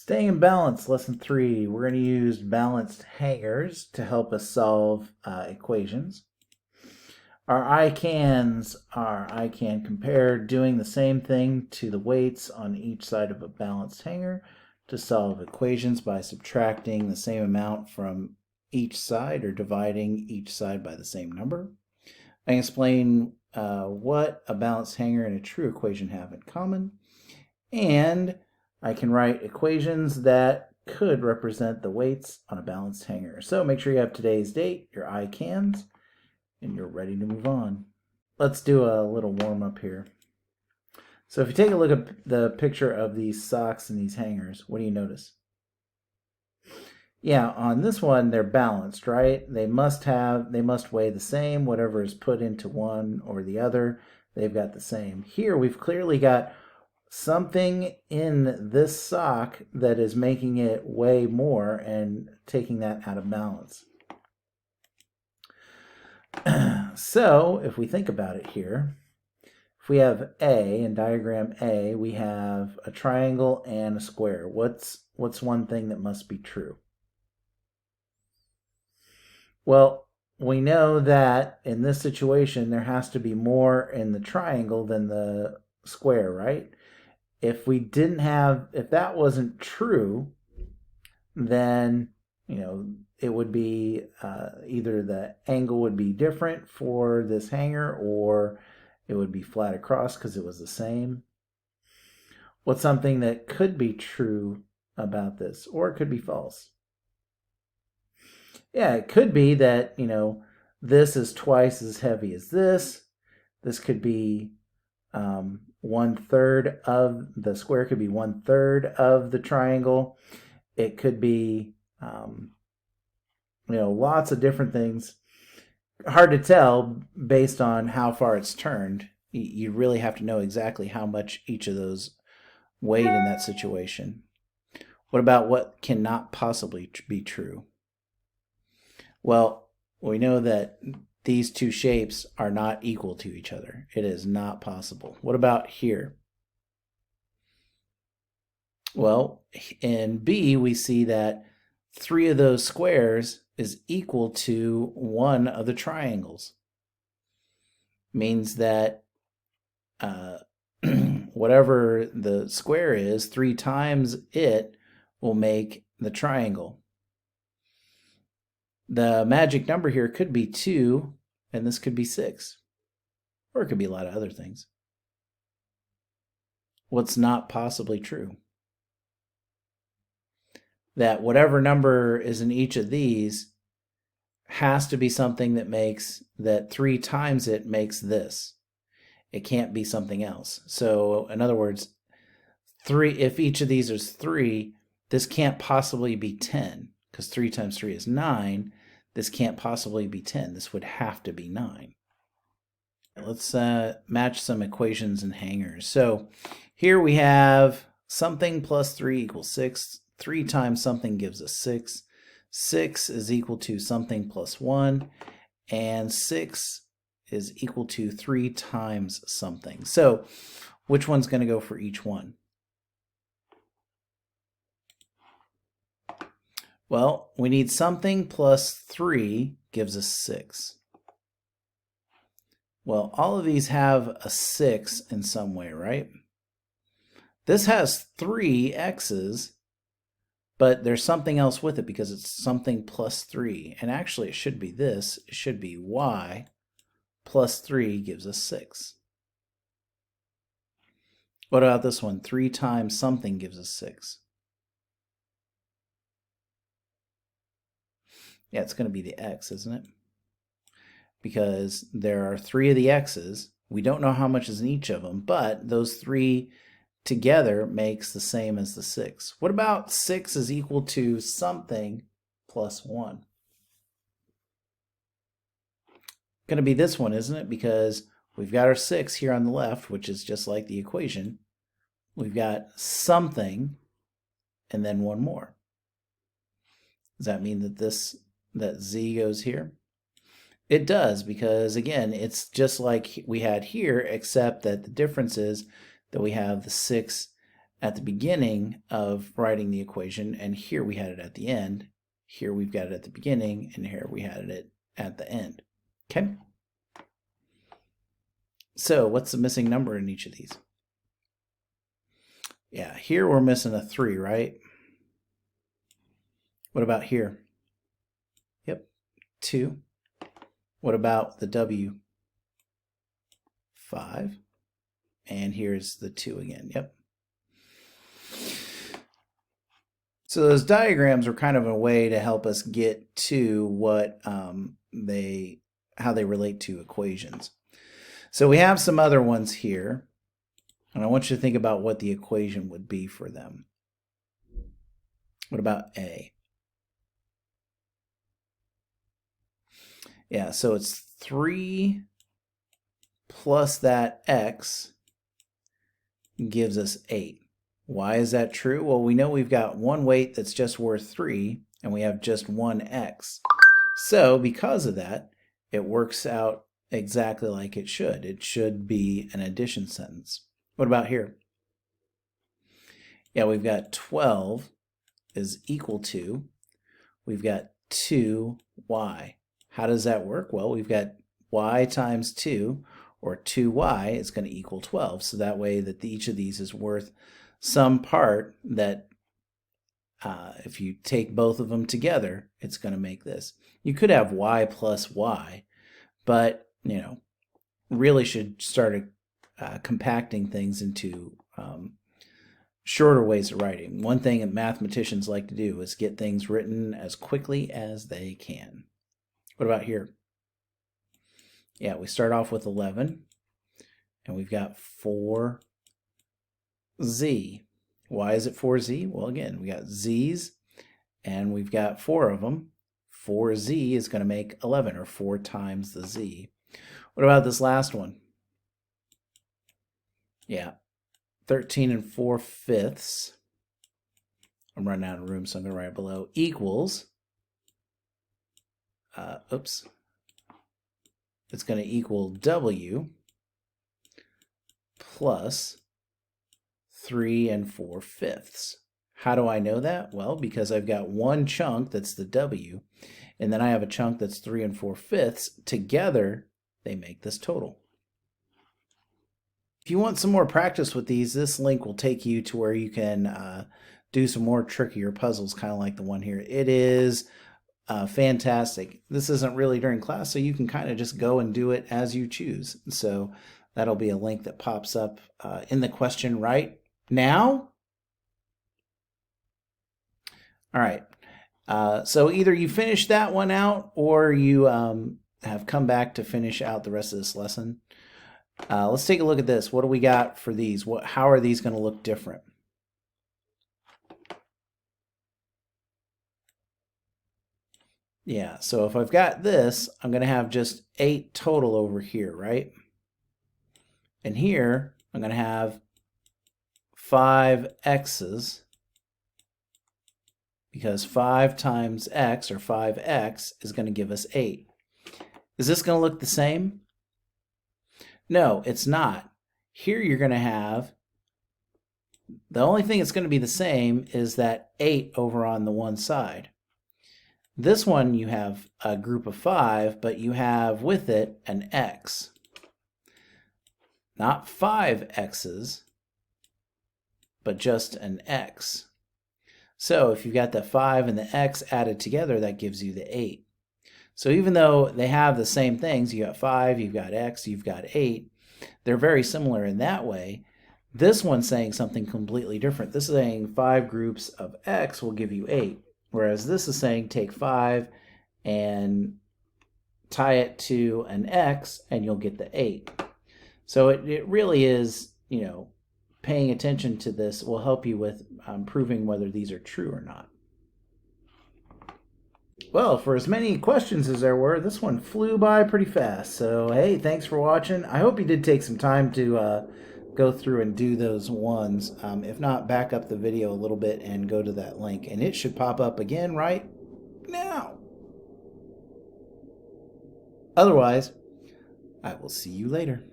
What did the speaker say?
Staying in balance, lesson 3. We're going to use balanced hangers to help us solve equations. Our I cans are I can compare doing the same thing to the weights on each side of a balanced hanger to solve equations by subtracting the same amount from each side or dividing each side by the same number. I can explain what a balanced hanger and a true equation have in common, and I can write equations that could represent the weights on a balanced hanger. So make sure you have today's date, your I cans, and you're ready to move on. Let's do a little warm up here. So if you take a look at the picture of these socks and these hangers, what do you notice? Yeah, on this one, they're balanced, right? They must weigh the same. Whatever is put into one or the other, they've got the same. Here, we've clearly got something in this sock that is making it weigh more and taking that out of balance. So if we think about it here, if we have A, in diagram A, we have a triangle and a square. What's one thing that must be true? Well, we know that in this situation there has to be more in the triangle than the square, right? If that wasn't true, then it would be either the angle would be different for this hanger or it would be flat across because it was the same. What's something that could be true about this, or it could be false? Yeah, it could be that this is twice as heavy as this. This could be 1/3 of the square, could be 1/3 of the triangle. It could be lots of different things. Hard to tell based on how far it's turned. You really have to know exactly how much each of those weighed in that situation. What about what cannot possibly be true? Well, we know that these two shapes are not equal to each other. It is not possible. What about here? Well, in B, we see that 3 of those squares is equal to 1 of the triangles. Means that whatever the square is, 3 times it will make the triangle. The magic number here could be 2, and this could be 6. Or it could be a lot of other things. What's not possibly true? That whatever number is in each of these has to be something that makes that 3 times it makes this. It can't be something else. So in other words, 3, if each of these is 3, this can't possibly be 10 because 3 times 3 is 9. This can't possibly be 10. This would have to be 9. Let's match some equations and hangers. So here we have something plus 3 equals 6. 3 times something gives us 6. 6 is equal to something plus 1. And 6 is equal to 3 times something. So which one's going to go for each one? Well, we need something plus 3 gives us 6. Well, all of these have a 6 in some way, right? This has 3 x's, but there's something else with it because it's something plus 3. And actually, it should be this. It should be y plus 3 gives us 6. What about this one? 3 times something gives us 6. Yeah, it's going to be the x, isn't it? Because there are 3 of the x's. We don't know how much is in each of them, but those 3 together makes the same as the 6. What about 6 is equal to something plus 1? Going to be this one, isn't it? Because we've got our 6 here on the left, which is just like the equation. We've got something and then one more. Does that mean that z goes here? It does, because again, it's just like we had here, except that the difference is that we have the 6 at the beginning of writing the equation, and here we had it at the end. Here we've got it at the beginning, and here we had it at the end. Okay? So what's the missing number in each of these? Yeah, here we're missing a 3, right? What about here? Yep, 2. What about the W? 5. And here's the 2 again. Yep. So those diagrams are kind of a way to help us get to what how they relate to equations. So we have some other ones here, and I want you to think about what the equation would be for them. What about A? Yeah, so it's 3 plus that x gives us 8. Why is that true? Well, we know we've got one weight that's just worth 3, and we have just one x. So because of that, it works out exactly like it should. It should be an addition sentence. What about here? Yeah, we've got 12 is equal to, we've got 2y. How does that work? Well, we've got y times 2, or 2y is going to equal 12. So that way that each of these is worth some part that if you take both of them together, it's going to make this. You could have y plus y, but you know, really should start compacting things into shorter ways of writing. One thing that mathematicians like to do is get things written as quickly as they can. What about here? Yeah, we start off with 11, and we've got 4z. Why is it 4z? Well, again, we got z's, and we've got 4 of them. 4z is going to make 11, or 4 times the z. What about this last one? Yeah, 13 and 4/5. I'm running out of room, so I'm going to write it below. Equals, it's going to equal w plus 3 and 4/5. How do I know that? Well, because I've got one chunk that's the w, and then I have a chunk that's 3 and 4/5. Together, they make this total. If you want some more practice with these, this link will take you to where you can do some more trickier puzzles, kind of like the one here. It is fantastic. This isn't really during class, so you can kind of just go and do it as you choose. So that'll be a link that pops up in the question right now. All right. So either you finish that one out, or you have come back to finish out the rest of this lesson. Let's take a look at this. What do we got for these? How are these going to look different? Yeah, so if I've got this, I'm going to have just 8 total over here, right? And here, I'm going to have 5 x's, because 5 times x, or 5x, is going to give us 8. Is this going to look the same? No, it's not. Here you're going to have, the only thing that's going to be the same is that 8 over on the one side. This one you have a group of 5, but you have with it an x. Not 5 x's, but just an x. So if you've got the 5 and the x added together, that gives you the 8. So even though they have the same things, you got 5, you've got x, you've got 8, they're very similar in that way. This one's saying something completely different. This is saying 5 groups of x will give you 8. Whereas this is saying take 5 and tie it to an x and you'll get the 8. So it really is, you know, paying attention to this will help you with proving whether these are true or not. Well, for as many questions as there were, this one flew by pretty fast. So, hey, thanks for watching. I hope you did take some time to go through and do those ones. If not, back up the video a little bit and go to that link. And it should pop up again right now. Otherwise, I will see you later.